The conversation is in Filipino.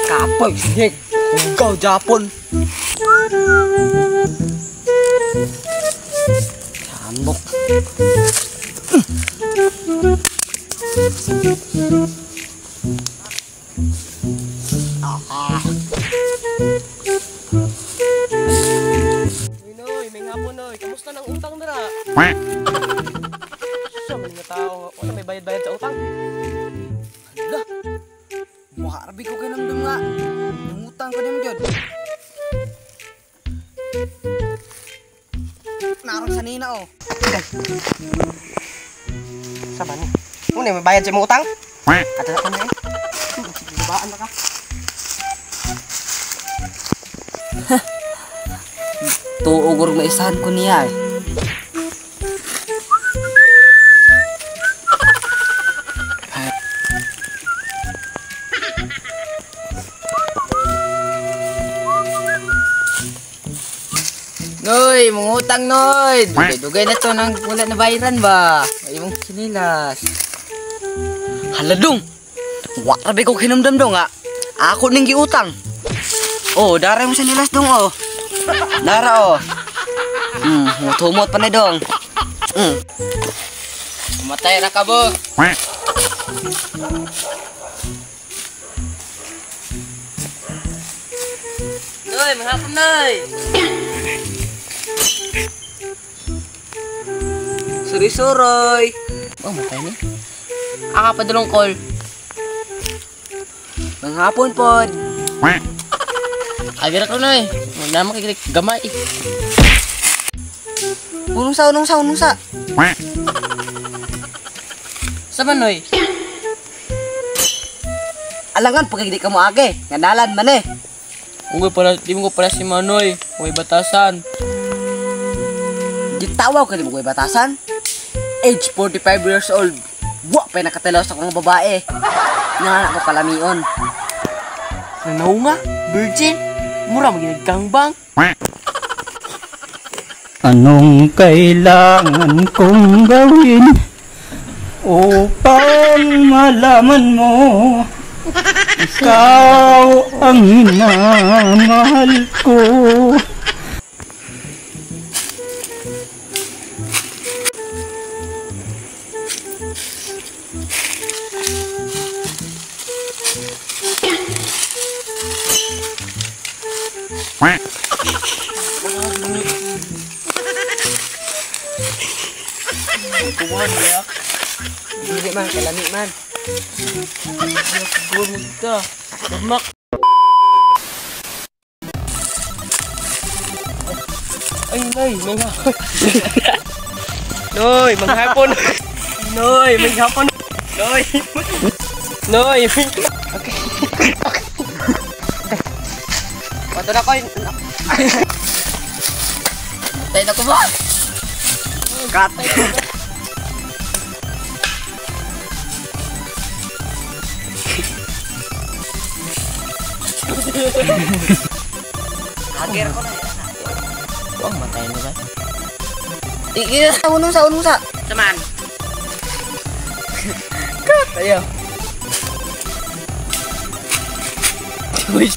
Kapoy, sige. Ikaw, Japon. Sambok. Noy, may hapon, Noy. Kamusta ng utang dara? Siya, mga tao. Wala may bayad-bayad sa utang. Hala. Makarabi ko kayo ng nga. Nangutang ko din dyan. Narang sanina, oh. Saba ni? Muna, may bayad sa mga utang? Kata na ko na eh. Sige, babaan na ka. Tuugor na isahan ko niya eh. Noy, mangutang Noy. Dugay na to nang wala na bayaran ba? Ay mong sinilas. Haladong. Wa rabi ko kinamdam dong nga. Ako ning giutang. Oh, daray mo sinilas dong oh. Dara oh. Tumot pa na dong. Matay na ka bo. Noy, mahapon Noy. Suri-suroy. Oh, matay niya. Aka pa dalong call. Manghapon pod. Agira ko na eh. Naman kikirik gamay. Unong sa. Sama Noy. Alangan pag hindi ka mo age. Nganalan man eh. Di mo ko pala si Manoy. May batasan. Gitawaw ka di mo ko batasan? Age 45 years old. Wa pa nakatalaw sa kong babae. Nanganak ko palamion. Nanaw nga? Virgin? Mura maginaggangbang. Anong kailangan kong gawin upang malaman mo ikaw ang minamahal ko? Kumahan ya. Hindi man, kalami man. Gumod ka. Damak. Ay, Noy, may hapon. Noy, manghapon. Noy, may hapon. Noy. Noy. Okay. Pato na ko. Tay na ko ba? Kat. Agir ko na yan. Wag matay na ba? Ikira sa unong sa. Saman. Kat, ayaw. Uy.